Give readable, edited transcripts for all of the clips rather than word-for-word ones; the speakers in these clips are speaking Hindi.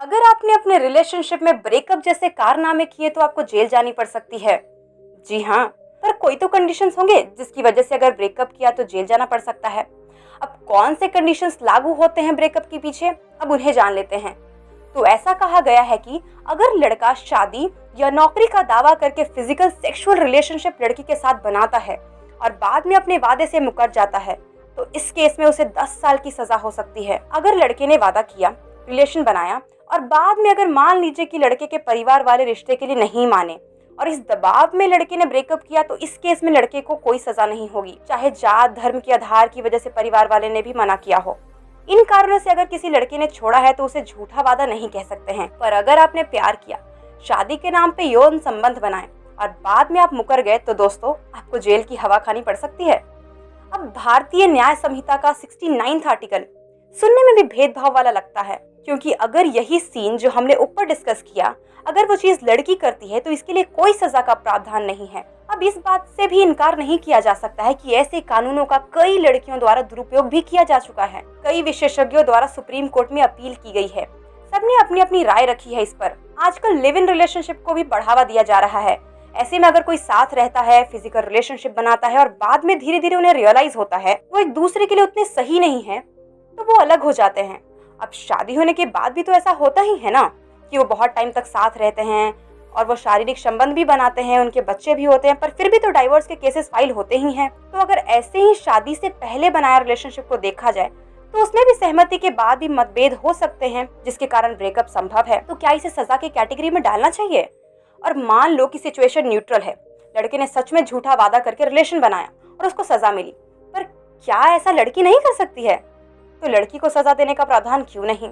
अगर आपने अपने रिलेशनशिप में ब्रेकअप जैसे कारनामे किए तो आपको जेल जानी पड़ सकती है। जी हाँ, पर कोई तो कंडीशंस होंगे जिसकी वजह से अगर ब्रेकअप किया तो जेल जाना पड़ सकता है। अब कौन से कंडीशंस लागू होते हैं ब्रेकअप के पीछे, अब उन्हें जान लेते हैं। तो ऐसा कहा गया है कि अगर लड़का शादी या नौकरी का दावा करके फिजिकल सेक्सुअल रिलेशनशिप लड़की के साथ बनाता है और बाद में अपने वादे से मुकर जाता है तो इस केस में उसे 10 साल की सजा हो सकती है। अगर लड़के ने वादा किया, रिलेशन बनाया और बाद में अगर मान लीजिए कि लड़के के परिवार वाले रिश्ते के लिए नहीं माने और इस दबाव में लड़के ने ब्रेकअप किया तो इस केस में लड़के को कोई सजा नहीं होगी, चाहे जात धर्म के आधार की वजह से परिवार वाले ने भी मना किया हो। इन कारणों से अगर किसी लड़के ने छोड़ा है तो उसे झूठा वादा नहीं कह सकते हैं। पर अगर आपने प्यार किया, शादी के नाम पे यौन संबंध बनाए और बाद में आप मुकर गए तो दोस्तों आपको जेल की हवा खानी पड़ सकती है। अब भारतीय न्याय संहिता का 69वां आर्टिकल सुनने में भी भेदभाव वाला लगता है, क्योंकि अगर यही सीन जो हमने ऊपर डिस्कस किया अगर वो चीज लड़की करती है तो इसके लिए कोई सजा का प्रावधान नहीं है। अब इस बात से भी इनकार नहीं किया जा सकता है कि ऐसे कानूनों का कई लड़कियों द्वारा दुरुपयोग भी किया जा चुका है। कई विशेषज्ञों द्वारा सुप्रीम कोर्ट में अपील की गई है। सबने अपनी अपनी राय रखी है इस पर। आजकल लिव इन रिलेशनशिप को भी बढ़ावा दिया जा रहा है। ऐसे में अगर कोई साथ रहता है, फिजिकल रिलेशनशिप बनाता है और बाद में धीरे धीरे उन्हें रियलाइज होता है वो एक दूसरे के लिए उतने सही नहीं है तो वो अलग हो जाते हैं। अब शादी होने के बाद भी तो ऐसा होता ही है ना कि वो बहुत टाइम तक साथ रहते हैं और वो शारीरिक संबंध भी बनाते हैं, उनके बच्चे भी होते हैं, पर फिर भी तो डाइवोर्स के केसेस फाइल होते ही हैं। तो अगर ऐसे ही शादी से पहले बनाया रिलेशनशिप को देखा जाए तो उसमें भी सहमति के बाद भी मतभेद हो सकते हैं जिसके कारण ब्रेकअप संभव है। तो क्या इसे सजा की कैटेगरी में डालना चाहिए? और मान लो कि सिचुएशन न्यूट्रल है, लड़के ने सच में झूठा वादा करके रिलेशन बनाया और उसको सजा मिली, पर क्या ऐसा लड़की नहीं कर सकती है? तो लड़की को सजा देने का प्रावधान क्यों नहीं?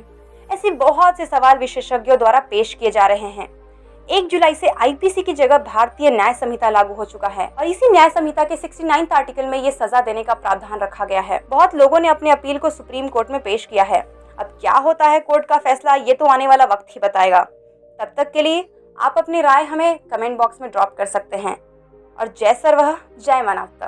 ऐसे बहुत से सवाल विशेषज्ञों द्वारा पेश किए जा रहे हैं। 1 जुलाई से आईपीसी की जगह भारतीय न्याय संहिता लागू हो चुका है और इसी न्याय संहिता के 69वां आर्टिकल में ये सजा देने का प्रावधान रखा गया है। बहुत लोगों ने अपने अपील को सुप्रीम कोर्ट में पेश किया है। अब क्या होता है कोर्ट का फैसला, ये तो आने वाला वक्त ही बताएगा। तब तक के लिए आप अपनी राय हमें कमेंट बॉक्स में ड्रॉप कर सकते हैं। और जय सर्वः जय मानवता।